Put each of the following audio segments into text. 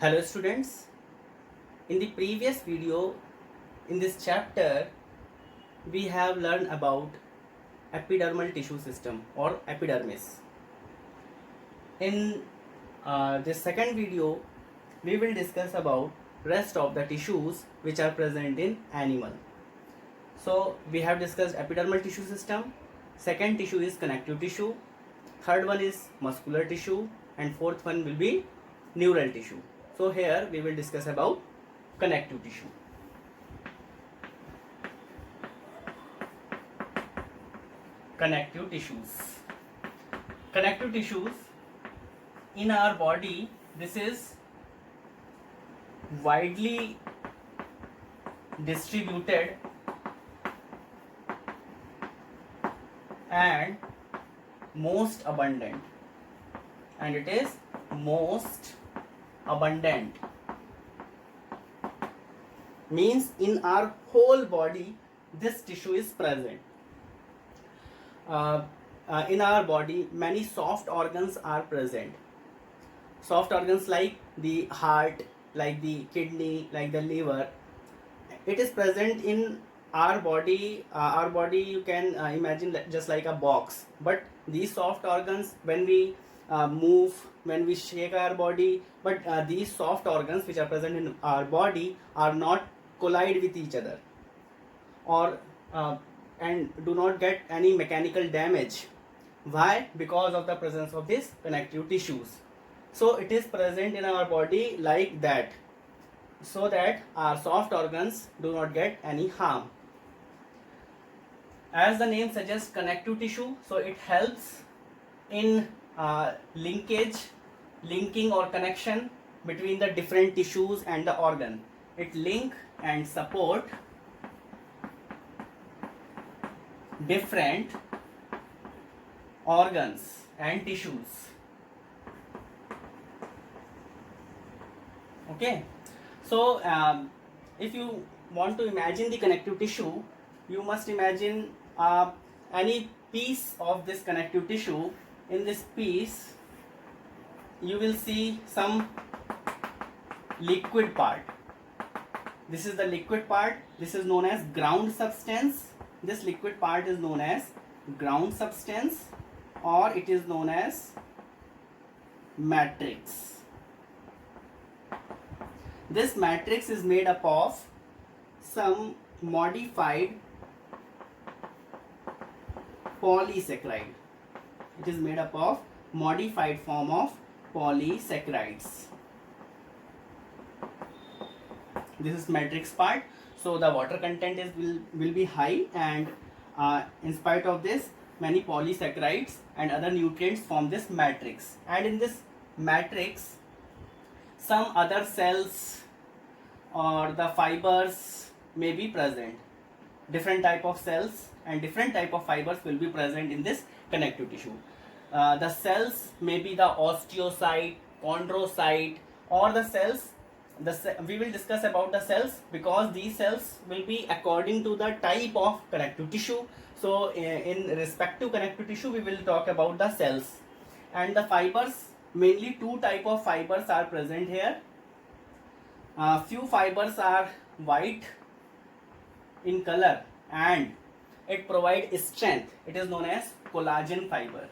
Hello students, in the previous video in this chapter we have learned about epidermal tissue system or epidermis. In this second video we will discuss about rest of the tissues which are present in animal. So we have discussed epidermal tissue system, second tissue is connective tissue, third one is muscular tissue and fourth one will be neural tissue. So here we will discuss about connective tissue. Connective tissues. Connective tissues in our body, this is widely distributed and most abundant, and it is most abundant means in our whole body this tissue is present. In our body many soft organs are present. Soft organs like the heart, like the kidney, like the liver, it is present in our body. Our body you can imagine just like a box, but these soft organs when we move, when we shake our body, but these soft organs which are present in our body are not collide with each other or and do not get any mechanical damage. Why? Because of the presence of these connective tissues. So it is present in our body like that, so that our soft organs do not get any harm. As the name suggests, connective tissue, so it helps in linking or connection between the different tissues and the organ. It link and support different organs and tissues. Okay, so if you want to imagine the connective tissue, you must imagine any piece of this connective tissue. In this piece you will see some liquid part. This is the liquid part. This is known as ground substance. This liquid part is known as ground substance, or it is known as matrix. This matrix is made up of some modified polysaccharide. It is made up of modified form of polysaccharides. This is matrix part. So the water content is will be high, and in spite of this many polysaccharides and other nutrients form this matrix. And in this matrix some other cells or the fibers may be present. Different type of cells and different type of fibers will be present in this connective tissue. The cells may be the osteocyte, chondrocyte, or the cells. We will discuss about the cells because these cells will be according to the type of connective tissue. So in respect to connective tissue we will talk about the cells. And the fibers, mainly two type of fibers are present here. Few fibers are white in color and it provides strength. It is known as collagen fiber.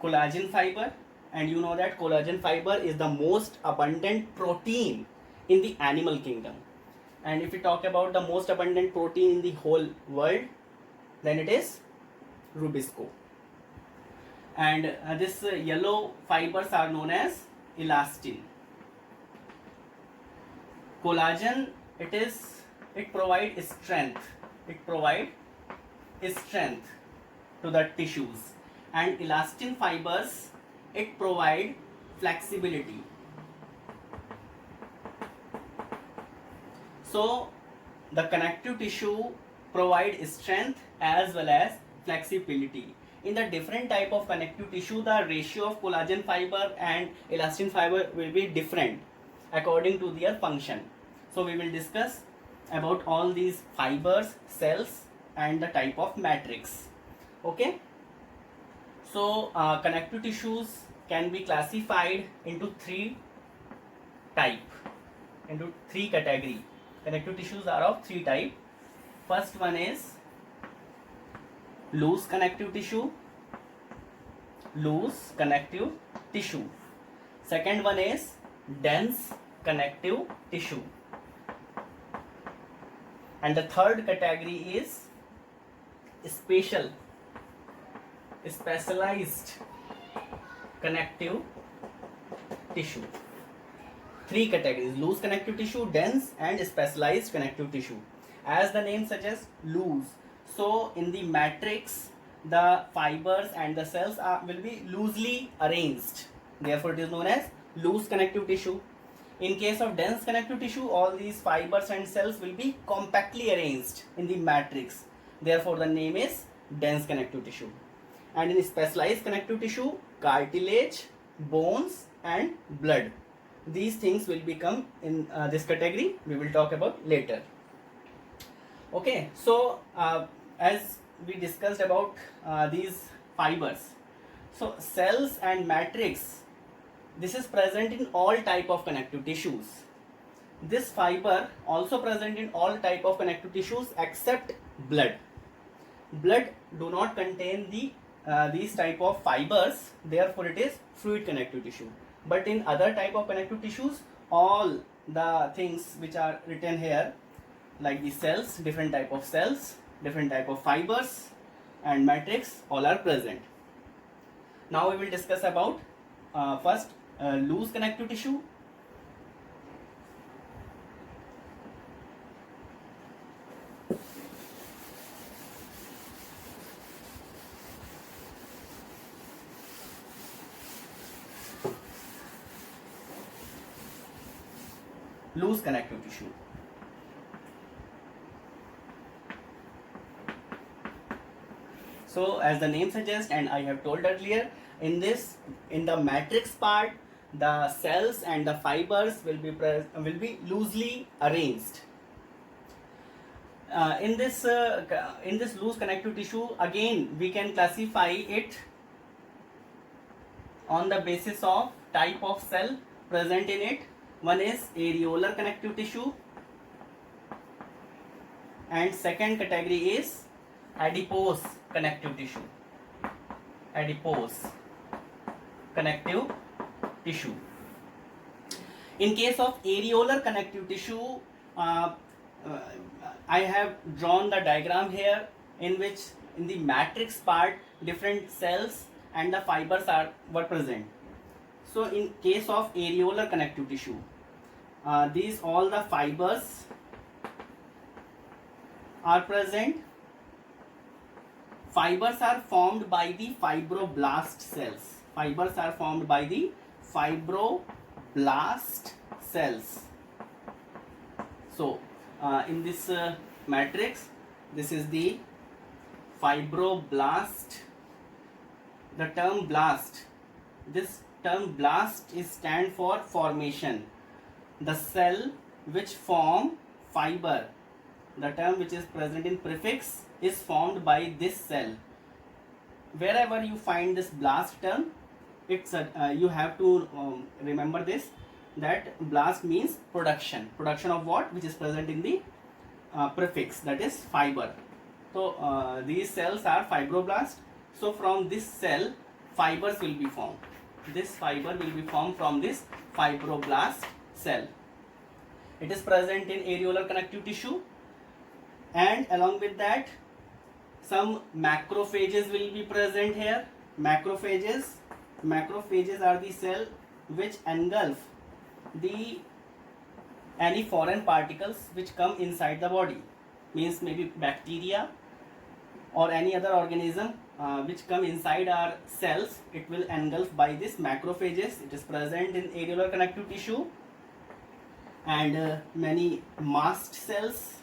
Collagen fiber, and you know that collagen fiber is the most abundant protein in the animal kingdom. And if we talk about the most abundant protein in the whole world, then it is Rubisco. And this yellow fibers are known as elastin. Collagen, it provides strength. It provides strength to the tissues, and elastin fibers, it provide flexibility. So the connective tissue provide strength as well as flexibility. In the different type of connective tissue, the ratio of collagen fiber and elastin fiber will be different according to their function. So we will discuss about all these fibers, cells, and the type of matrix. Okay, so connective tissues can be classified into three category. Connective tissues are of three type. First one is loose connective tissue. Second one is dense connective tissue. And the third category is specialized connective tissue. Three categories: loose connective tissue, dense, and specialized connective tissue. As the name suggests, loose. So in the matrix, the fibers and the cells will be loosely arranged. Therefore, it is known as loose connective tissue. In case of dense connective tissue, all these fibers and cells will be compactly arranged in the matrix. Therefore, the name is dense connective tissue. And in specialized connective tissue, cartilage, bones, and blood. These things will become in this category. We will talk about later. Okay, so as we discussed about these fibers, so cells and matrix, this is present in all type of connective tissues. This fiber also present in all type of connective tissues except blood. Blood do not contain these type of fibers, therefore it is fluid connective tissue. But in other type of connective tissues, all the things which are written here, like the cells, different type of cells, different type of fibers, and matrix, all are present. Now we will discuss about first loose connective tissue. Loose connective tissue. So as the name suggests, and I have told earlier, in the matrix part, the cells and the fibers will be loosely arranged. In this loose connective tissue, again we can classify it on the basis of type of cell present in it. One is areolar connective tissue, and second category is adipose connective tissue. In case of areolar connective tissue, I have drawn the diagram here, in which in the matrix part different cells and the fibers were present. So in case of areolar connective tissue, these all the fibers are present. Fibers are formed by the fibroblast cells. So in this matrix, this is the fibroblast. The term blast, this term blast is stand for formation. The cell which form fiber, the term which is present in prefix, is formed by this cell. Wherever you find this blast term, it's you have to remember this, that blast means production of what, which is present in the prefix, that is fiber. So these cells are fibroblast. So from this cell, fibers will be formed. This fiber will be formed from this fibroblast cell. It is present in areolar connective tissue, and along with that, some macrophages will be present here. Macrophages are the cell which engulf any foreign particles which come inside the body, means maybe bacteria or any other organism which come inside our cells. It will engulf by this macrophages. It is present in areolar connective tissue. And many mast cells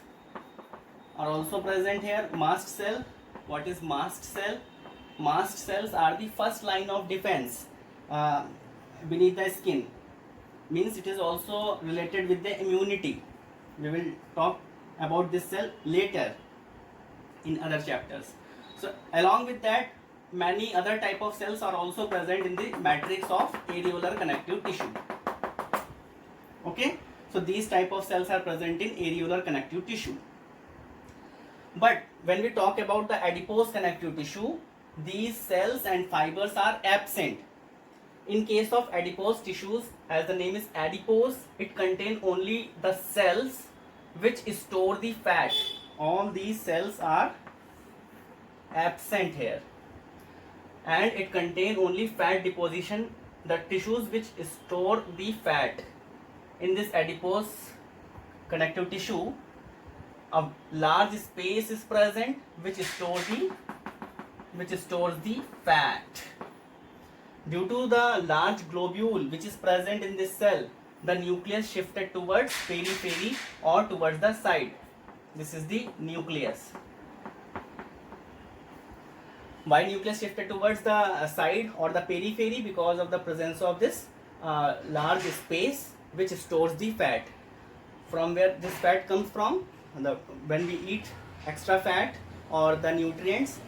are also present here. Mast cell. What is mast cell? Mast cells are the first line of defense beneath the skin. Means it is also related with the immunity. We will talk about this cell later in other chapters. So along with that, many other type of cells are also present in the matrix of areolar connective tissue. Okay, so these type of cells are present in areolar connective tissue. But when we talk about the adipose connective tissue, these cells and fibers are absent. In case of adipose tissues, as the name is adipose, it contains only the cells which store the fat. All these cells are absent here, and it contains only fat deposition, the tissues which store the fat. In this adipose connective tissue, a large space is present which stores the fat. Due to the large globule which is present in this cell, the nucleus shifted towards periphery or towards the side. This is the nucleus. Why nucleus shifted towards the side or the periphery? Because of the presence of this large space which stores the fat. From where this fat comes from? When we eat extra fat or the nutrients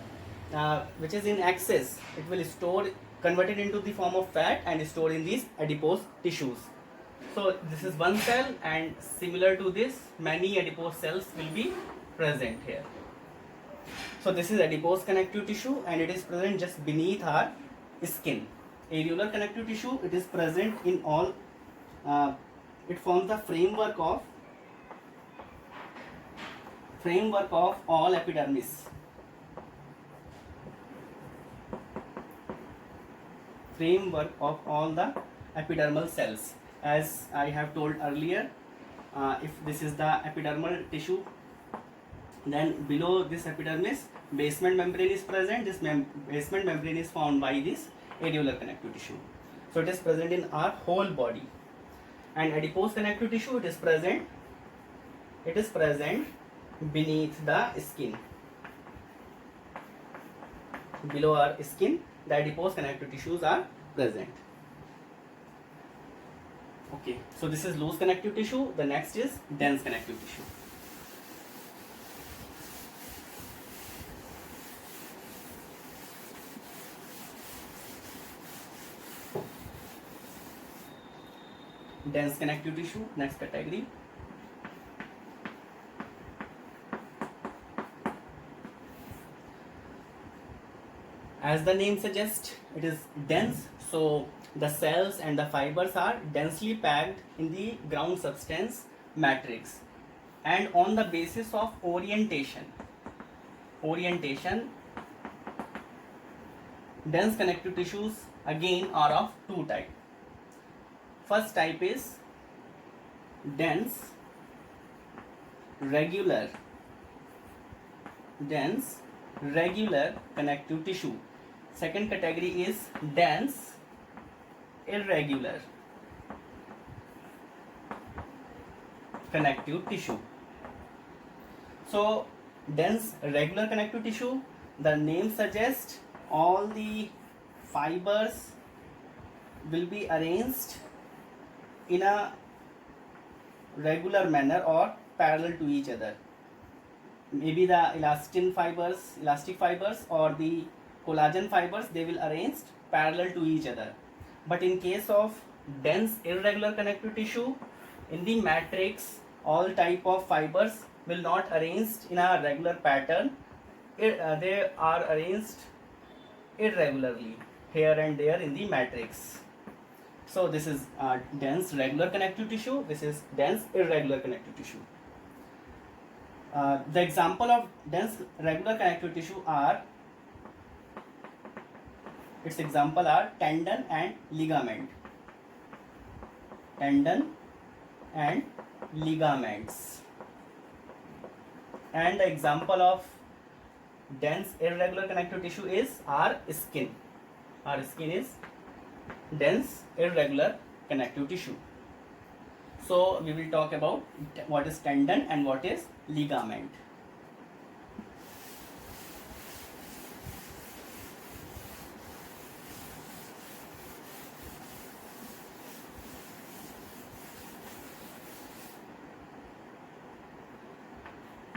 which is in excess, it will convert it into the form of fat and stored in these adipose tissues. So this is one cell, and similar to this, many adipose cells will be present here. So this is adipose connective tissue, and it is present just beneath our skin. Areolar connective tissue, it is present in all, it forms the framework of all epidermis. Framework of all the epidermal cells. As I have told earlier, if this is the epidermal tissue, then below this epidermis, basement membrane is present. This basement membrane is formed by this areolar connective tissue. So it is present in our whole body. And adipose connective tissue, it is present beneath the skin. Below our skin, the adipose connective tissues are present. Okay, so this is loose connective tissue. The next is dense connective tissue. Dense connective tissue, next category. As the name suggests, it is dense, so the cells and the fibers are densely packed in the ground substance matrix, and on the basis of orientation, dense connective tissues again are of two types. First type is dense regular connective tissue. Second category is dense irregular connective tissue. So dense regular connective tissue, the name suggests all the fibers will be arranged in a regular manner or parallel to each other. Maybe the elastic fibers or the collagen fibers, they will arrange parallel to each other. But in case of dense irregular connective tissue, in the matrix, all type of fibers will not arranged in a regular pattern. They are arranged irregularly here and there in the matrix. So this is dense regular connective tissue. This is dense irregular connective tissue. The example of dense regular connective tissue are, its example are tendon and ligament. Tendon and ligaments. And the example of dense irregular connective tissue is our skin. Our skin is dense irregular connective tissue. So we will talk about what is tendon and what is ligament.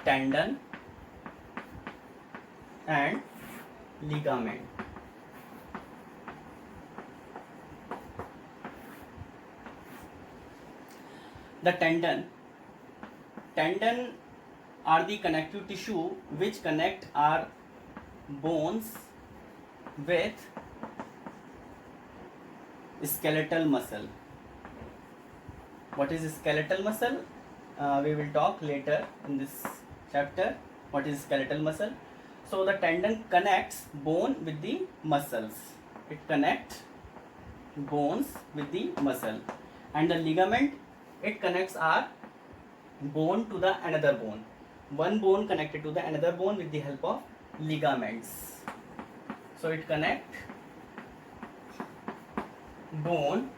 Tendon and ligament. The tendon are the connective tissue which connect our bones with skeletal muscle. What is skeletal muscle? We will talk later in this chapter. What is skeletal muscle? So the tendon connects bone with the muscles. It connects bones with the muscle, and the ligament, it connects our bone to the another bone. One bone connected to the another bone with the help of ligaments. So it connects bone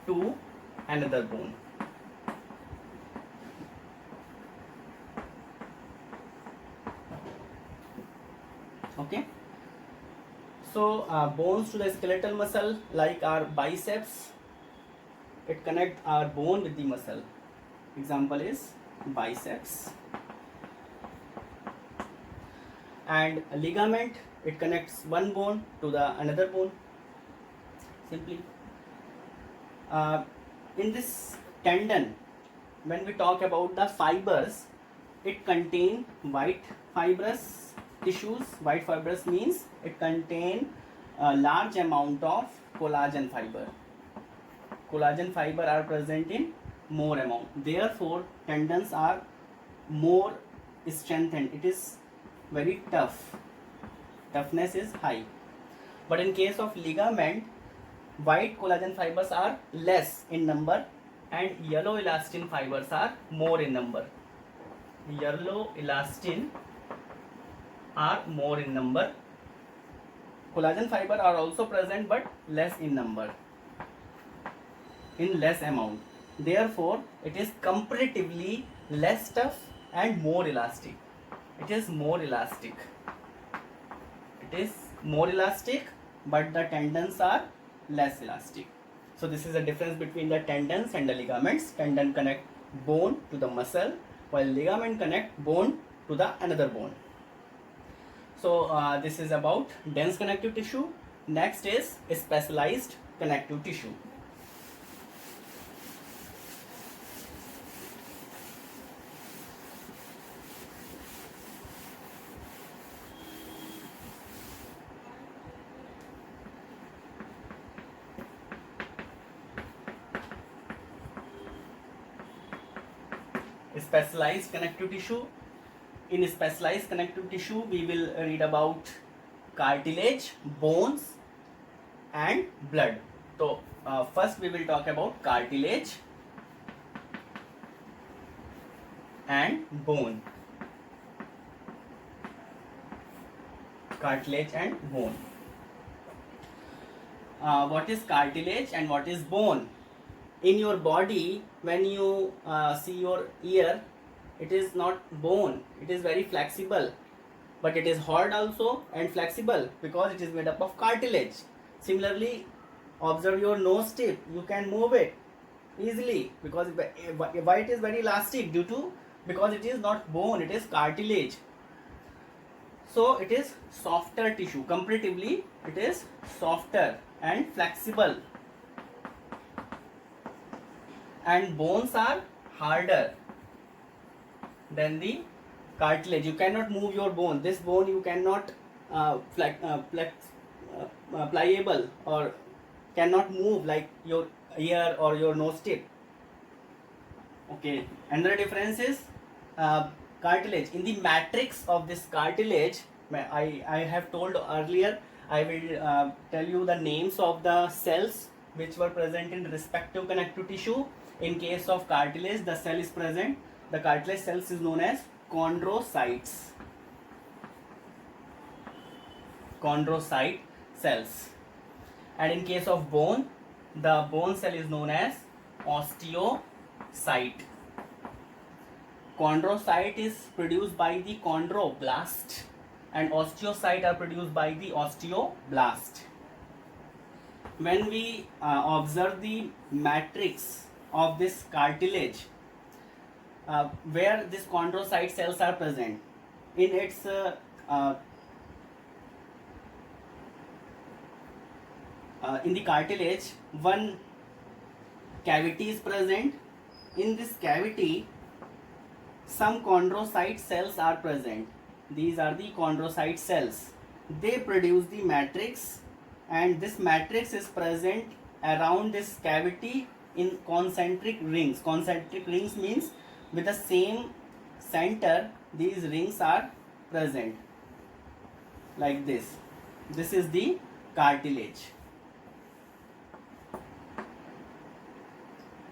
to another bone. Okay. So bones to the skeletal muscle, like our biceps, it connects our bone with the muscle. Example is biceps. And a ligament, it connects one bone to the another bone. Simply. In this tendon, when we talk about the fibers, it contain white fibrous tissues. White fibrous means it contain a large amount of collagen fiber. Collagen fiber are present in more amount. Therefore, tendons are more strengthened. It is very tough. Toughness is high. But in case of ligament, white collagen fibers are less in number and yellow elastin fibers are more in number. Yellow elastin are more in number. Collagen fiber are also present but less in number, in less amount. Therefore, it is comparatively less tough and more elastic. It is more elastic. It is more elastic, but the tendons are less elastic. So this is the difference between the tendons and the ligaments. Tendon connect bone to the muscle, while ligament connect bone to the another bone. So this is about dense connective tissue. Next is specialized connective tissue. Specialized connective tissue. In specialized connective tissue, we will read about cartilage, bones, and blood. So first we will talk about cartilage and bone. Cartilage and bone. What is cartilage and what is bone? In your body, when you see your ear, it is not bone, it is very flexible, but it is hard also and flexible because it is made up of cartilage. Similarly, observe your nose tip, you can move it easily because why it is very elastic, because it is not bone, it is cartilage. So it is softer tissue. Comparatively, it is softer and flexible. And bones are harder than the cartilage. You cannot move your bone. This bone you cannot pliable or cannot move like your ear or your nose tip. Okay. Another difference is cartilage. In the matrix of this cartilage, I have told earlier, I will tell you the names of the cells which were present in respective connective tissue. In case of cartilage, the cell is present. The cartilage cells is known as chondrocytes. Chondrocyte cells. And in case of bone, the bone cell is known as osteocyte. Chondrocyte is produced by the chondroblast and osteocyte are produced by the osteoblast. When we observe the matrix of this cartilage, where these chondrocyte cells are present, in its in the cartilage, one cavity is present. In this cavity, some chondrocyte cells are present. These are the chondrocyte cells. They produce the matrix, and this matrix is present around this cavity in concentric rings. Concentric rings means with the same center, these rings are present like this. This is the cartilage.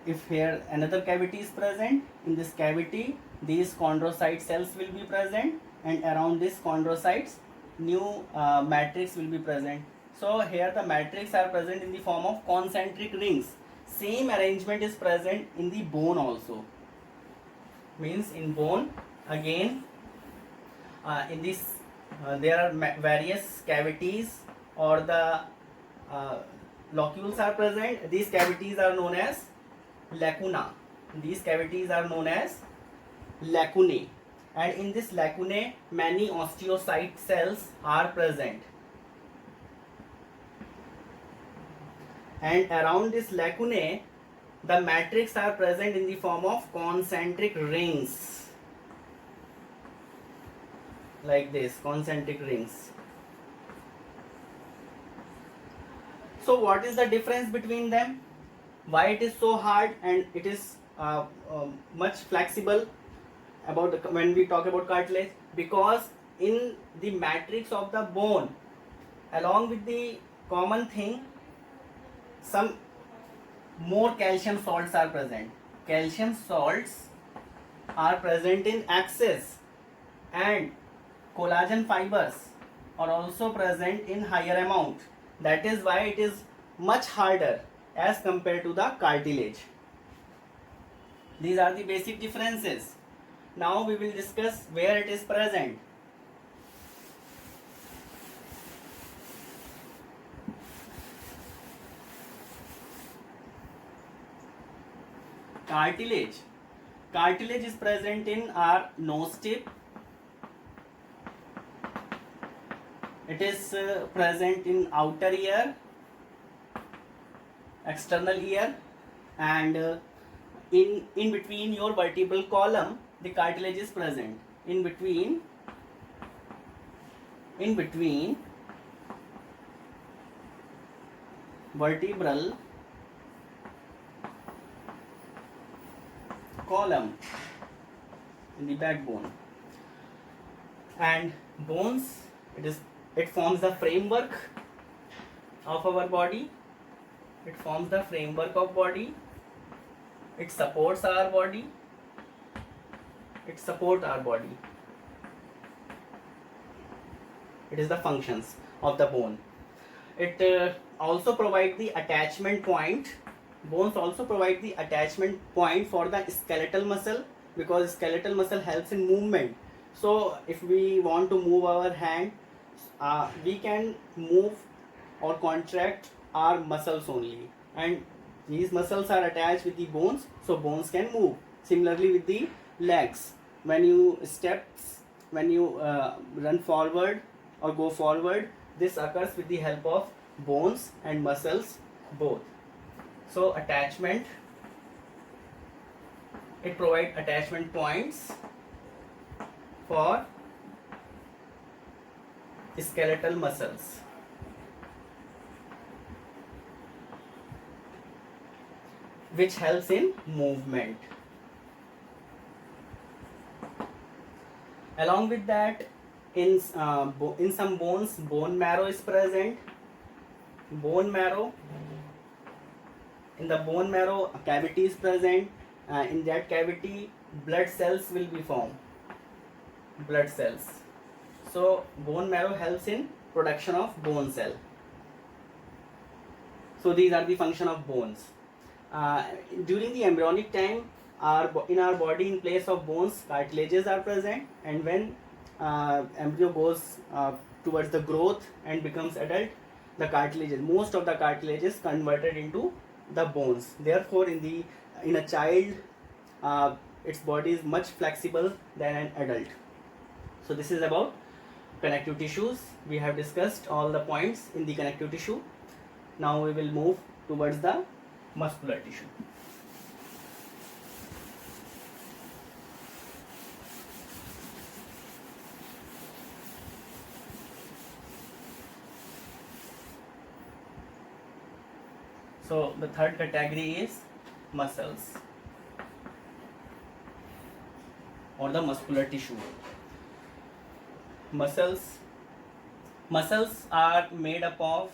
If here another cavity is present, in this cavity these chondrocyte cells will be present, and around this chondrocytes new matrix will be present. So here the matrix are present in the form of concentric rings. Same arrangement is present in the bone also. Means in bone again in this there are various cavities, or the locules are present. These cavities are known as lacuna. These cavities are known as lacunae, and in this lacunae many osteocyte cells are present, and around this lacunae the matrix are present in the form of concentric rings like this, concentric rings. So what is the difference between them? Why it is so hard and it is much flexible about when we talk about cartilage? Because in the matrix of the bone, along with the common thing, some more calcium salts are present. Calcium salts are present in excess, and collagen fibers are also present in higher amount. That is why it is much harder as compared to the cartilage. These are the basic differences. Now we will discuss where it is present. Cartilage. Cartilage is present in our nose tip. It is present in outer ear, external ear, and in between your vertebral column the cartilage is present. In between vertebral column in the backbone. And bones, it forms the framework of our body. It forms the framework of body. It supports our body. It supports our body. It is the functions of the bone. It also provides the attachment point. Bones also provide the attachment point for the skeletal muscle, because skeletal muscle helps in movement. So if we want to move our hand, we can move or contract our muscles only, and these muscles are attached with the bones, so bones can move. Similarly with the legs, when you run forward or go forward, this occurs with the help of bones and muscles both. So attachment, it provides attachment points for skeletal muscles. Which helps in movement. Along with that, in some bones, bone marrow is present. Bone marrow. In the bone marrow, a cavity is present. In that cavity, blood cells will be formed. Blood cells. So bone marrow helps in production of bone cell. So these are the function of bones. During the embryonic time, in our body, in place of bones, cartilages are present, and when embryo goes towards the growth and becomes adult, the cartilages, most of the cartilage is converted into the bones. Therefore, in a child, its body is much flexible than an adult. So this is about connective tissues. We have discussed all the points in the connective tissue. Now we will move towards the muscular tissue. So the third category is muscles or the muscular tissue. Muscles are made up of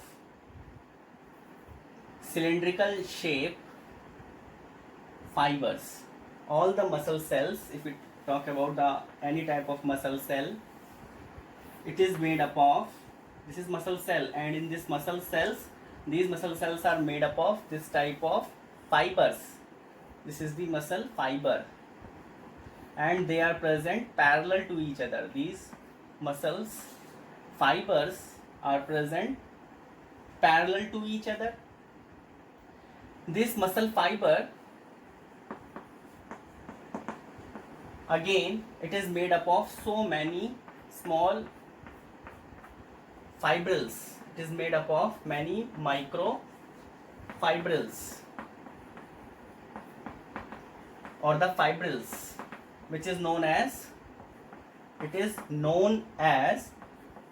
cylindrical shape fibers. All the muscle cells, if we talk about any type of muscle cell, it is made up of, this is muscle cell, and in this muscle cells, these muscle cells are made up of this type of fibers. This is the muscle fiber, and they are present parallel to each other. These muscles fibers are present parallel to each other. This muscle fiber, again, it is made up of so many small fibrils. It is made up of many micro fibrils or the fibrils, which is known as, it is known as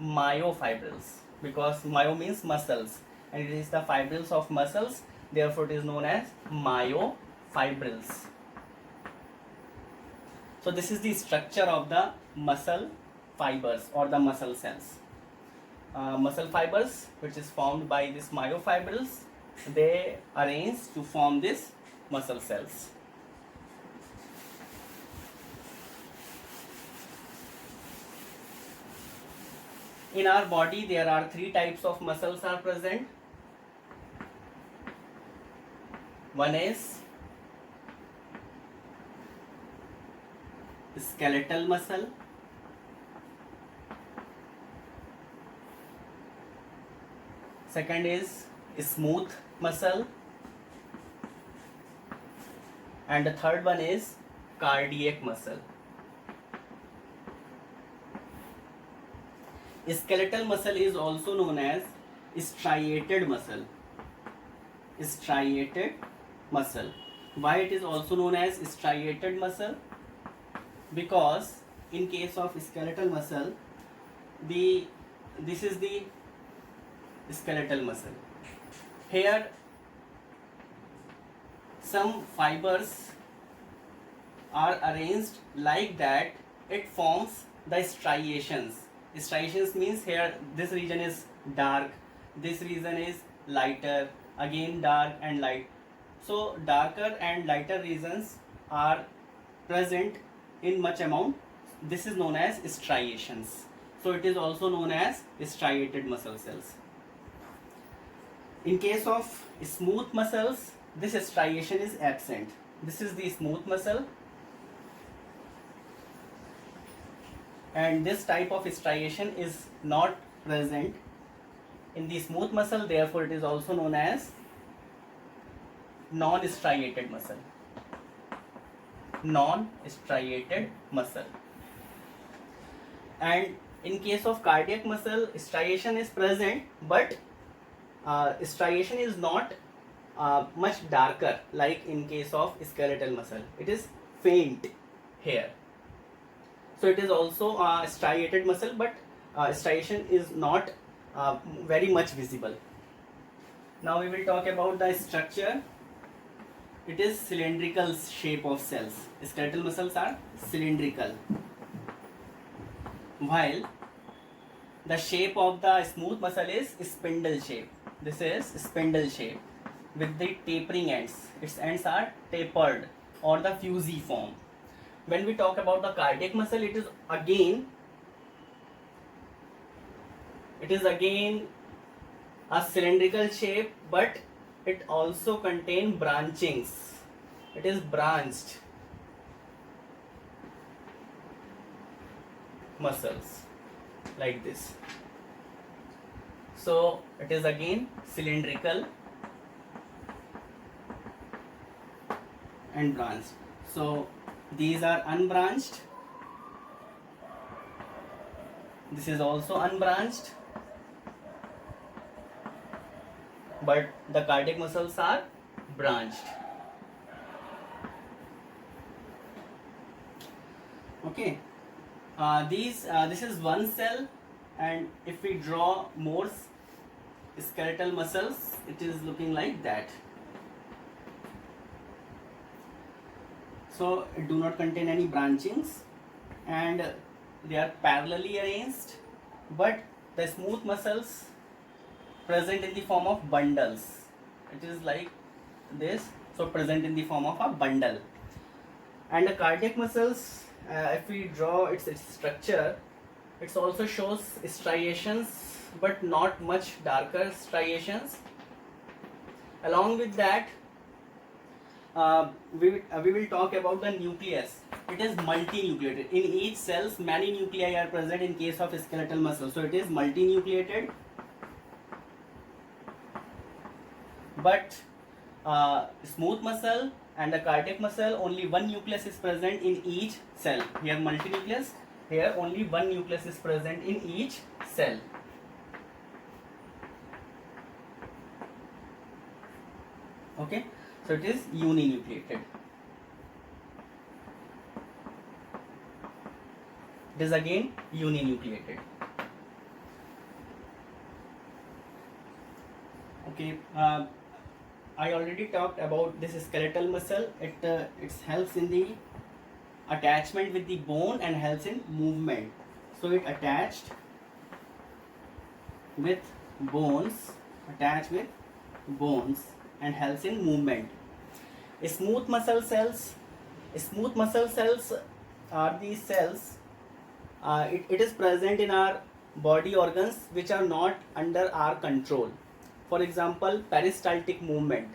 myofibrils, because myo means muscles and it is the fibrils of muscles, therefore it is known as myofibrils. So this is the structure of the muscle fibers or the muscle cells. Muscle fibers, which is formed by these myofibrils, they arrange to form these muscle cells. In our body, there are three types of muscles are present. One is skeletal muscle, second is smooth muscle, and the third one is cardiac muscle. Skeletal muscle is also known as striated muscle. Striated muscle. Why it is also known as striated muscle? Because in case of skeletal muscle, this is the skeletal muscle. Here some fibers are arranged like that it forms the striations. Striations means here this region is dark, this region is lighter, again dark and light. So darker and lighter regions are present in much amount. This is known as striations. So it is also known as striated muscle cells. In case of smooth muscles, this striation is absent. This is the smooth muscle, and this type of striation is not present in the smooth muscle, therefore it is also known as non-striated muscle. Non-striated muscle. And in case of cardiac muscle, striation is present, but striation is not much darker like in case of skeletal muscle. It is faint here. So it is also a striated muscle, but striation is not very much visible. Now we will talk about the structure. It is cylindrical shape of cells. Skeletal muscles are cylindrical, while the shape of the smooth muscle is spindle shape. This is spindle shape with the tapering ends. Its ends are tapered or the fusiform. When we talk about the cardiac muscle, it is again a cylindrical shape, but it also contains branchings. It is branched muscles like this. So it is again cylindrical and branched. So these are unbranched. This is also unbranched, but the cardiac muscles are branched. Okay, this is one cell, and if we draw more skeletal muscles, it is looking like that. So it do not contain any branchings, and they are parallelly arranged, but the smooth muscles present in the form of bundles. It is like this, so present in the form of a bundle. And the cardiac muscles, if we draw its structure, it also shows striations, but not much darker striations. Along with that, we will talk about the nucleus. It is multinucleated. In each cells, many nuclei are present in case of skeletal muscle. So it is multinucleated. But smooth muscle and the cardiac muscle, only one nucleus is present in each cell. Here multinucleus, here only one nucleus is present in each cell. Okay, so it is uninucleated. It is again uninucleated. Okay, I already talked about this skeletal muscle. It helps in the attachment with the bone and helps in movement. So it attached with bones, and helps in movement. Smooth muscle cells are these cells. It is present in our body organs which are not under our control. For example, peristaltic movement,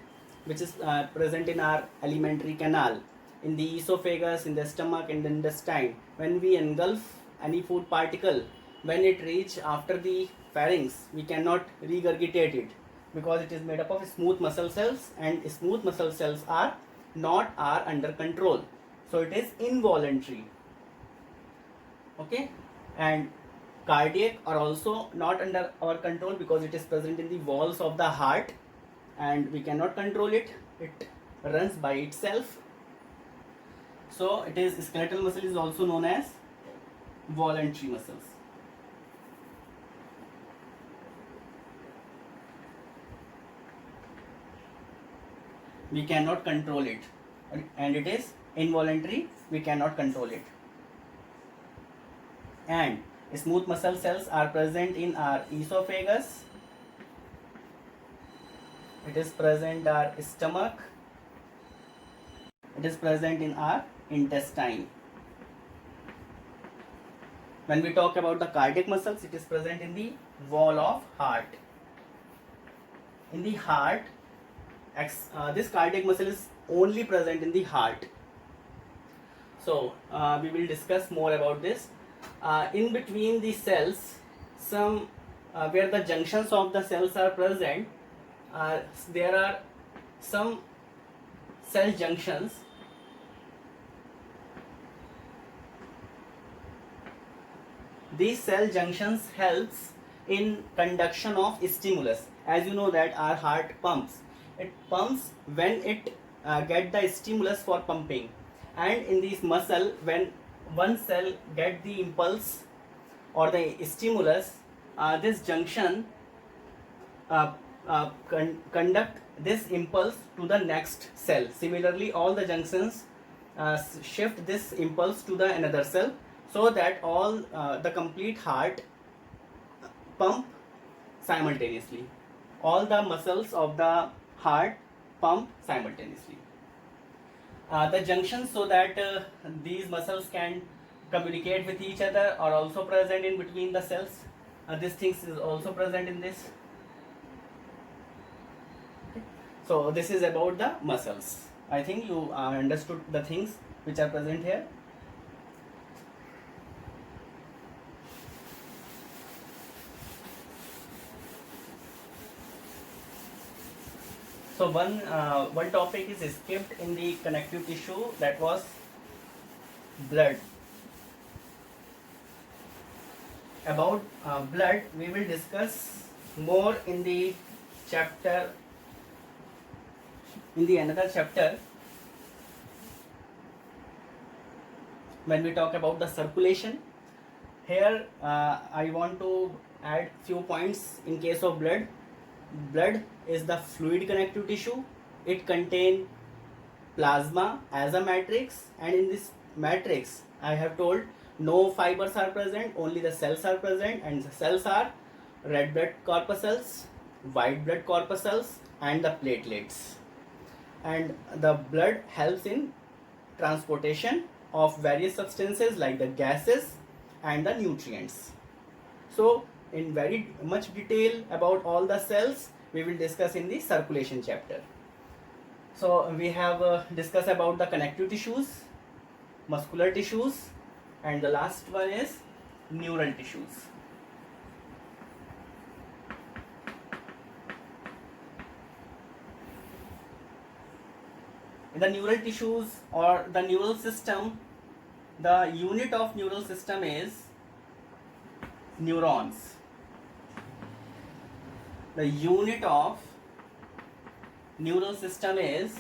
which is present in our alimentary canal, in the esophagus, in the stomach, in the intestine. When we engulf any food particle, when it reaches after the pharynx, we cannot regurgitate it because it is made up of smooth muscle cells, and smooth muscle cells are not under control. So it is involuntary. Okay, and cardiac are also not under our control because it is present in the walls of the heart and we cannot control it. It runs by itself. So it is skeletal muscle is also known as voluntary muscles. We cannot control it, and it is involuntary. We cannot control it. And smooth muscle cells are present in our esophagus. It is present in our stomach. It is present in our intestine. When we talk about the cardiac muscles, it is present in the wall of heart. In the heart, this cardiac muscle is only present in the heart. So we will discuss more about this. In between the cells, some where the junctions of the cells are present, there are some cell junctions. These cell junctions helps in conduction of stimulus. As you know that our heart pumps. It pumps when it get the stimulus for pumping, and in this muscle, when one cell get the impulse or the stimulus, this junction conduct this impulse to the next cell. Similarly, all the junctions shift this impulse to the another cell, so that all the complete heart pump simultaneously. All the muscles of the heart pump simultaneously. The junctions, so that these muscles can communicate with each other, are also present in between the cells. This things is also present in this. Okay. So this is about the muscles. I think you understood the things which are present here. So one topic is skipped in the connective tissue, that was blood. About blood we will discuss more in the chapter in the another chapter, when we talk about the circulation, here I want to add few points in case of blood. Blood is the fluid connective tissue. It contains plasma as a matrix, and in this matrix I have told no fibers are present, only the cells are present, and the cells are red blood corpuscles, white blood corpuscles, and the platelets. And the blood helps in transportation of various substances like the gases and the nutrients. So in very much detail about all the cells we will discuss in the circulation chapter. So we have discussed about the connective tissues, muscular tissues, and the last one is neural tissues. In the neural tissues or the neural system, the unit of neural system is neurons. The unit of neural system is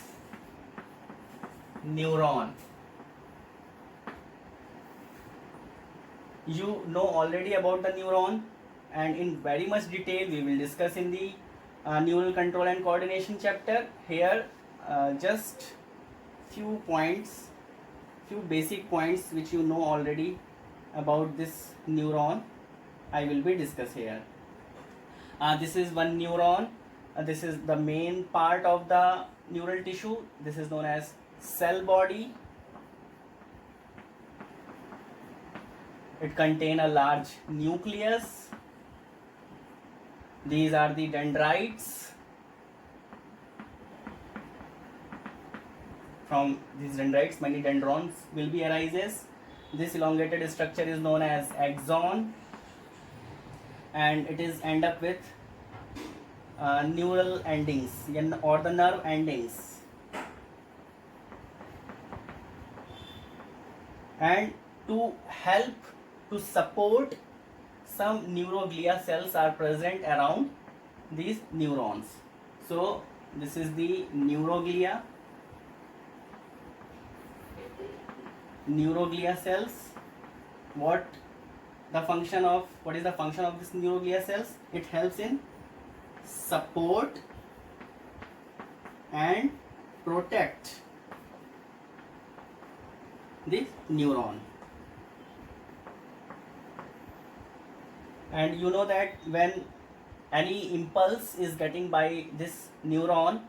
neuron. You know already about the neuron, and in very much detail we will discuss in the neural control and coordination chapter. Here just few points, few basic points which you know already about this neuron I will be discuss here. This is one neuron. This is the main part of the neural tissue. This is known as cell body. It contains a large nucleus. These are the dendrites. From these dendrites, many dendrons will be arises. This elongated structure is known as axon, and it is end up with neural endings or the nerve endings. And to help to support, some neuroglia cells are present around these neurons. So this is the neuroglia. Neuroglia cells. What is the function of this neuroglia cells? It helps in support and protect the neuron. And you know that when any impulse is getting by this neuron,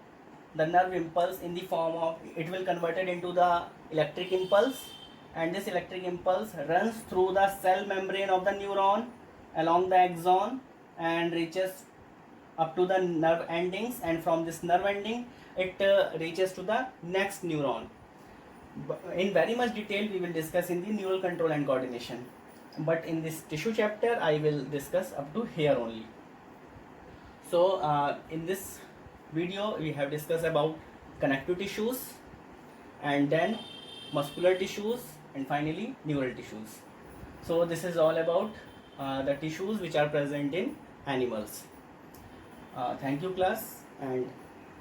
the nerve impulse in the form of, it will convert it into the electric impulse, and this electric impulse runs through the cell membrane of the neuron along the axon and reaches up to the nerve endings, and from this nerve ending it reaches to the next neuron. In very much detail we will discuss in the neural control and coordination, but in this tissue chapter I will discuss up to here only. So in this video we have discussed about connective tissues, and then muscular tissues, and finally neural tissues. So this is all about the tissues which are present in animals. Thank you class, and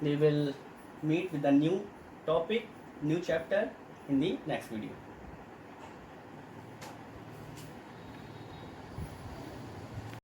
we will meet with a new topic, new chapter in the next video.